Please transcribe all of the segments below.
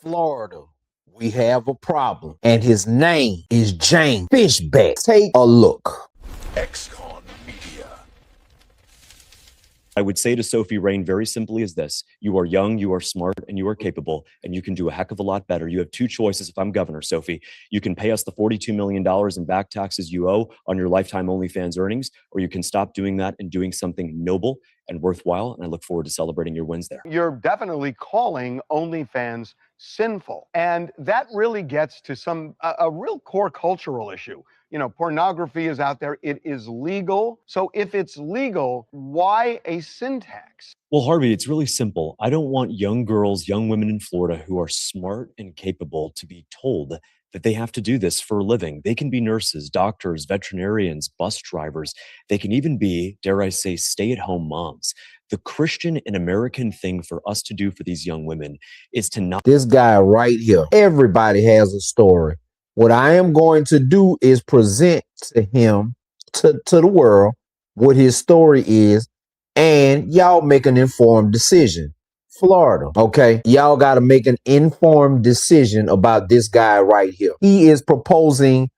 Florida, we have a problem, and his name is James Fishback. Take a look. Xcon Media. I would say to Sophie Rain very simply is this: you are young, you are smart, and you are capable, and you can do a heck of a lot better. You have two choices if I'm governor, Sophie. You can pay us the $42 million in back taxes you owe on your lifetime OnlyFans earnings, or you can stop doing that and doing something noble and worthwhile, and I look forward to celebrating your wins there. You're definitely calling OnlyFans sinful, and that really gets to a real core cultural issue. You know, pornography is out there. It is legal. So if it's legal, why a sin tax? Well, Harvey, it's really simple. I don't want young girls, young women in Florida who are smart and capable to be told that they have to do this for a living. They can be nurses, doctors, veterinarians, bus drivers. They can even be, dare I say, stay-at-home moms. The Christian and American thing for us to do for these young women is to not... This guy right here, everybody has a story. What I am going to do is present to him, to the world, what his story is, and y'all make an informed decision. Florida, okay? Y'all got to make an informed decision about this guy right here. He is proposing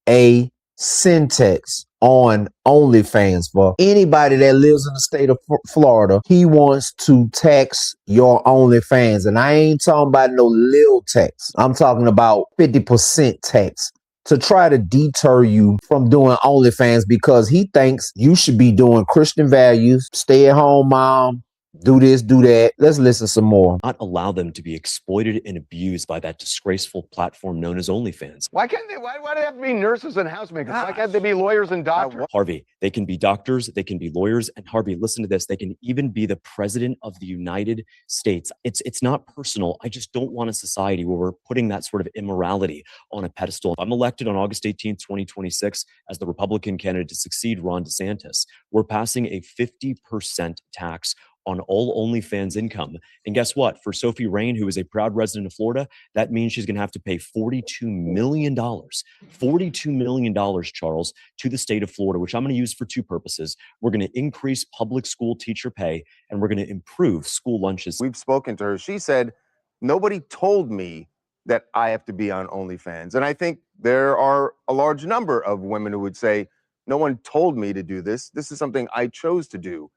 a sin tax on OnlyFans for anybody that lives in the state of Florida. He wants to tax your OnlyFans, and I ain't talking about no little tax. I'm talking about 50% tax to try to deter you from doing OnlyFans, because he thinks you should be doing Christian values, stay at home mom, do this, do that. Let's listen some more. Not allow them to be exploited and abused by that disgraceful platform known as OnlyFans. Why can't they? Why do they have to be nurses and housemakers? Why can't they be lawyers and doctors? Harvey, they can be doctors, they can be lawyers, and Harvey, listen to this, they can even be the president of the United States. It's not personal. I just don't want a society where we're putting that sort of immorality on a pedestal. If I'm elected on August 18th, 2026 as the Republican candidate to succeed Ron DeSantis, we're passing a 50% tax on all OnlyFans income. And guess what? For Sophie Rain, who is a proud resident of Florida, that means she's going to have to pay $42 million. $42 million, Charles, to the state of Florida, which I'm going to use for two purposes. We're going to increase public school teacher pay, and we're going to improve school lunches. We've spoken to her. She said, nobody told me that I have to be on OnlyFans. And I think there are a large number of women who would say, no one told me to do this. This is something I chose to do.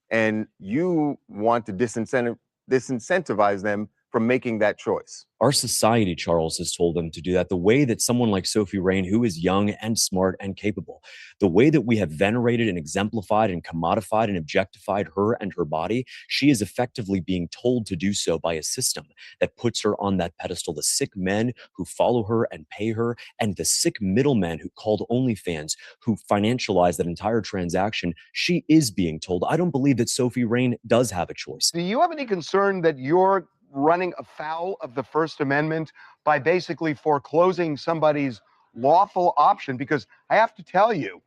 And you want to disincentivize them from making that choice. Our society, Charles, has told them to do that. The way that someone like Sophie Rain, who is young and smart and capable, the way that we have venerated and exemplified and commodified and objectified her and her body, she is effectively being told to do so by a system that puts her on that pedestal. The sick men who follow her and pay her, and the sick middlemen who called OnlyFans, who financialize that entire transaction, she is being told. I don't believe that Sophie Rain does have a choice. Do you have any concern that you're running afoul of the First Amendment by basically foreclosing somebody's lawful option? Because I have to tell you,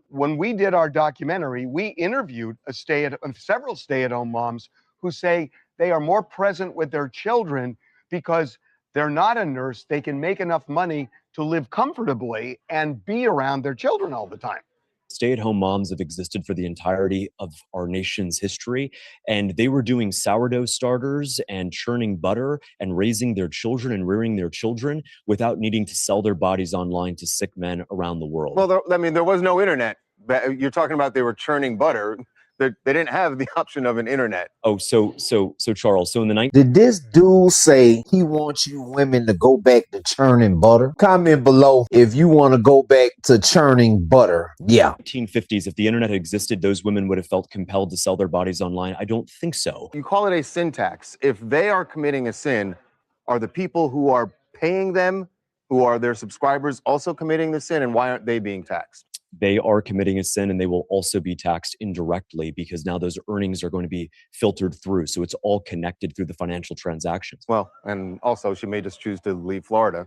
when we did our documentary, we interviewed several stay-at-home moms who say they are more present with their children because they're not a nurse. They can make enough money to live comfortably and be around their children all the time. Stay-at-home moms have existed for the entirety of our nation's history, and they were doing sourdough starters and churning butter and raising their children and rearing their children without needing to sell their bodies online to sick men around the world. Well, I mean, there was no internet. You're talking about they were churning butter. They didn't have the option of an internet. Oh, so Charles, so in the Did this dude say he wants you women to go back to churning butter? Comment below if you want to go back to churning butter. Yeah. 1950s, if the internet had existed, those women would have felt compelled to sell their bodies online. I don't think so. You call it a sin tax. If they are committing a sin, are the people who are paying them, who are their subscribers, also committing the sin, and why aren't they being taxed? They are committing a sin, and they will also be taxed indirectly because now those earnings are going to be filtered through. So it's all connected through the financial transactions. Well, and also she may just choose to leave Florida.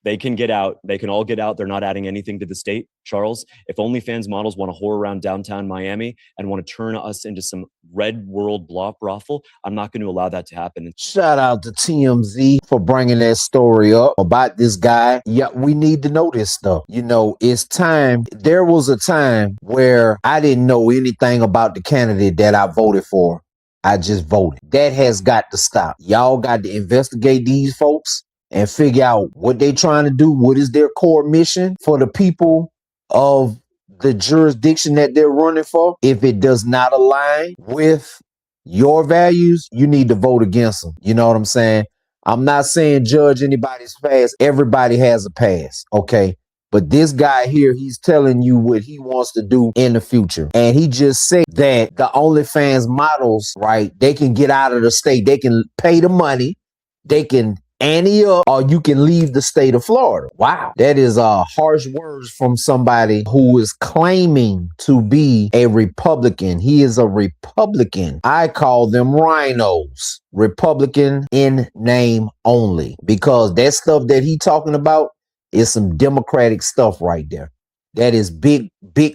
They can get out. They can all get out. They're not adding anything to the state. Charles, if OnlyFans models want to whore around downtown Miami and want to turn us into some red world brothel, I'm not going to allow that to happen. Shout out to TMZ for bringing that story up about this guy. Yeah, we need to know this stuff. You know, it's time. There was a time where I didn't know anything about the candidate that I voted for. I just voted. That has got to stop. Y'all got to investigate these folks and figure out what they trying to do. What is their core mission for the people of the jurisdiction that they're running for? If it does not align with your values, you need to vote against them. You know what I'm saying? I'm not saying judge anybody's past. Everybody has a past, okay? But this guy here, he's telling you what he wants to do in the future. And he just said that the OnlyFans models, right, they can get out of the state. They can pay the money. They can ante up, or you can leave the state of Florida. Wow. That is harsh words from somebody who is claiming to be a Republican. He is a Republican. I call them rhinos. Republican in name only. Because that stuff that he talking about is some Democratic stuff right there. That is big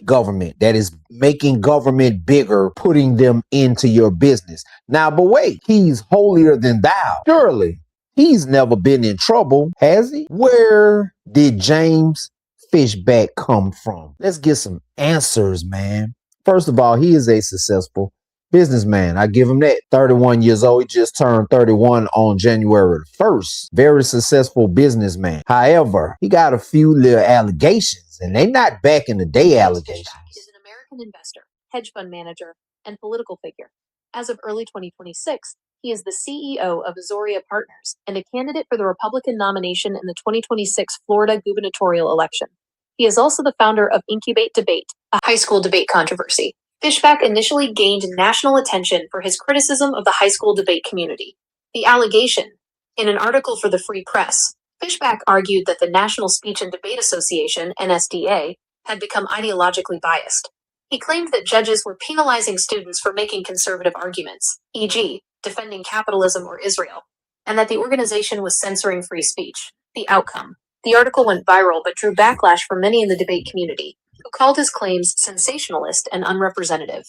government. That is making government bigger, putting them into your business. Now, but wait, he's holier than thou. Surely, he's never been in trouble, has he? Where did James Fishback come from? Let's get some answers, man. First of all, he is a successful businessman. I give him that. 31 years old. He just turned 31 on January 1st. Very successful businessman. However, he got a few little allegations, and they not back in the day allegations. He is an American investor, hedge fund manager, and political figure. As of early 2026, he is the CEO of Azoria Partners and a candidate for the Republican nomination in the 2026 Florida gubernatorial election. He is also the founder of Incubate Debate, a high school debate controversy. Fishback initially gained national attention for his criticism of the high school debate community. The allegation, in an article for the Free Press, Fishback argued that the National Speech and Debate Association, NSDA, had become ideologically biased. He claimed that judges were penalizing students for making conservative arguments, e.g., defending capitalism or Israel, and that the organization was censoring free speech. The outcome. The article went viral but drew backlash from many in the debate community, who called his claims sensationalist and unrepresentative.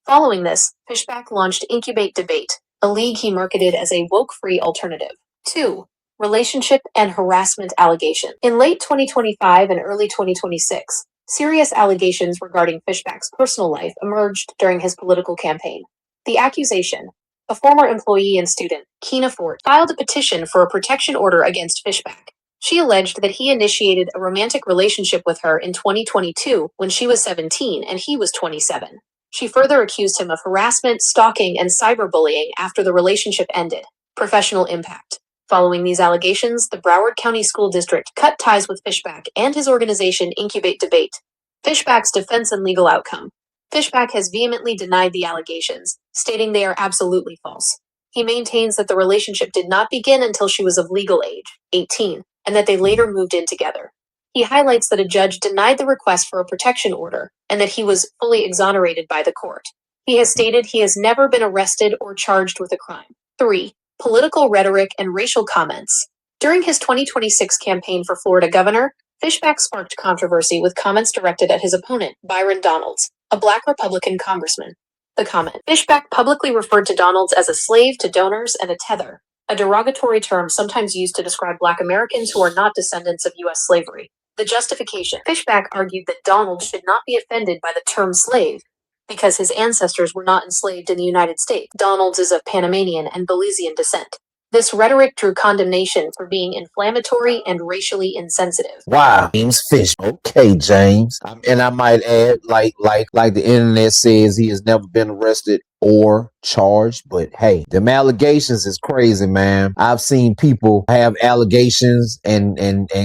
Following this, Fishback launched Incubate Debate, a league he marketed as a woke-free alternative. 2. Relationship and harassment allegation. In late 2025 and early 2026, serious allegations regarding Fishback's personal life emerged during his political campaign. The accusation: a former employee and student, Keena Fort, filed a petition for a protection order against Fishback. She alleged that he initiated a romantic relationship with her in 2022 when she was 17 and he was 27. She further accused him of harassment, stalking, and cyberbullying after the relationship ended. Professional impact. Following these allegations, the Broward County School District cut ties with Fishback and his organization Incubate Debate. Fishback's defense and legal outcome. Fishback has vehemently denied the allegations, stating they are absolutely false. He maintains that the relationship did not begin until she was of legal age, 18, and that they later moved in together. He highlights that a judge denied the request for a protection order and that he was fully exonerated by the court. He has stated he has never been arrested or charged with a crime. 3. Political rhetoric and racial comments. During his 2026 campaign for Florida governor, Fishback sparked controversy with comments directed at his opponent, Byron Donalds, a Black Republican congressman. The comment: Fishback publicly referred to Donalds as a slave to donors and a tether, a derogatory term sometimes used to describe Black Americans who are not descendants of U.S. slavery. The justification: Fishback argued that Donald should not be offended by the term slave because his ancestors were not enslaved in the United States. Donalds is of Panamanian and Belizean descent. This rhetoric drew condemnation for being inflammatory and racially insensitive. Wow, James Fish. Okay, James. And I might add, like the internet says, he has never been arrested or charged. But hey, them allegations is crazy, man. I've seen people have allegations and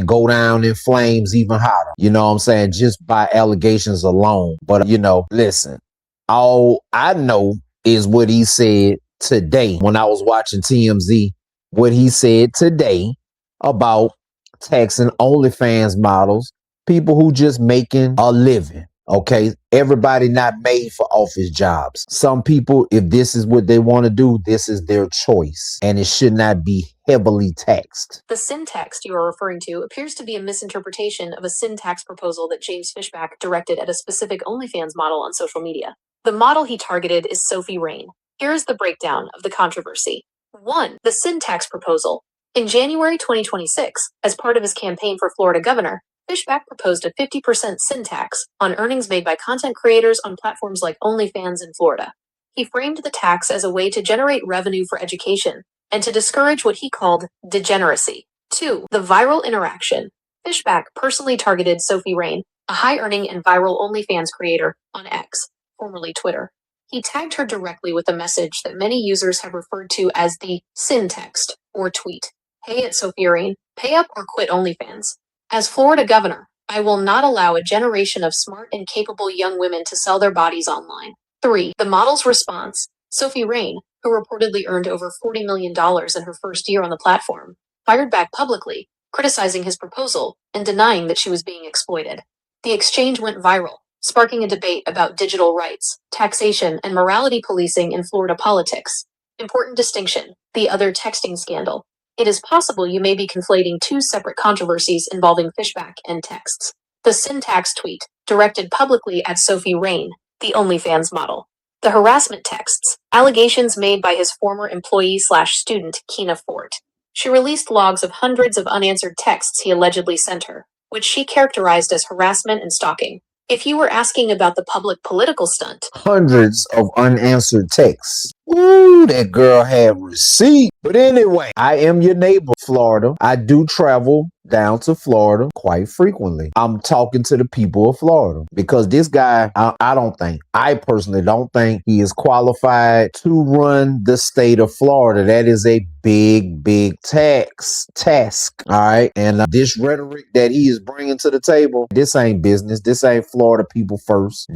go down in flames even hotter. You know what I'm saying? Just by allegations alone. But listen, all I know is what he said today when I was watching TMZ, what he said today about taxing OnlyFans models, people who just making a living. Okay, everybody not made for office jobs. Some people, if this is what they want to do, this is their choice, and it should not be heavily taxed. The sin tax you are referring to appears to be a misinterpretation of a sin tax proposal that James Fishback directed at a specific OnlyFans model on social media. The model he targeted is Sophie Rain. Here is the breakdown of the controversy. 1. The sin tax proposal. In January 2026, as part of his campaign for Florida governor, Fishback proposed a 50% sin tax on earnings made by content creators on platforms like OnlyFans in Florida. He framed the tax as a way to generate revenue for education and to discourage what he called degeneracy. 2. The viral interaction. Fishback personally targeted Sophie Rain, a high-earning and viral OnlyFans creator on X, formerly Twitter. He tagged her directly with a message that many users have referred to as the sin text or tweet. Hey, it's Sophie Rain. Pay up or quit OnlyFans. As Florida governor, I will not allow a generation of smart and capable young women to sell their bodies online. 3. The model's response. Sophie Rain, who reportedly earned over $40 million in her first year on the platform, fired back publicly, criticizing his proposal and denying that she was being exploited. The exchange went viral, sparking a debate about digital rights, taxation, and morality policing in Florida politics. Important distinction: the other texting scandal. It is possible you may be conflating two separate controversies involving Fishback and texts. The syntax tweet, directed publicly at Sophie Rain, the OnlyFans model. The harassment texts, allegations made by his former employee/student, Keena Fort. She released logs of hundreds of unanswered texts he allegedly sent her, which she characterized as harassment and stalking. If you were asking about the public political stunt, hundreds of unanswered texts. Ooh, that girl had receipt. But anyway, I am your neighbor, Florida. I do travel down to Florida quite frequently. I'm talking to the people of Florida because this guy, I personally don't think he is qualified to run the state of Florida. That is a big task. All right. And this rhetoric that he is bringing to the table, this ain't business. This ain't Florida people first.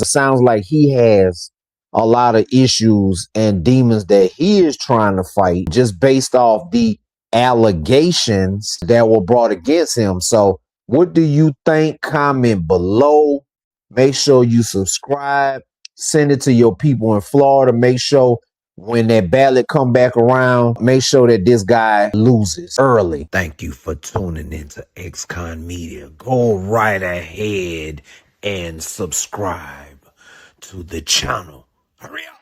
Sounds like he has a lot of issues and demons that he is trying to fight just based off the allegations that were brought against him. So what do you think? Comment below. Make sure you subscribe. Send it to your people in Florida. Make sure when that ballot come back around, make sure that this guy loses early. Thank you for tuning into Xcon Media. Go right ahead and subscribe to the channel. Hurry up.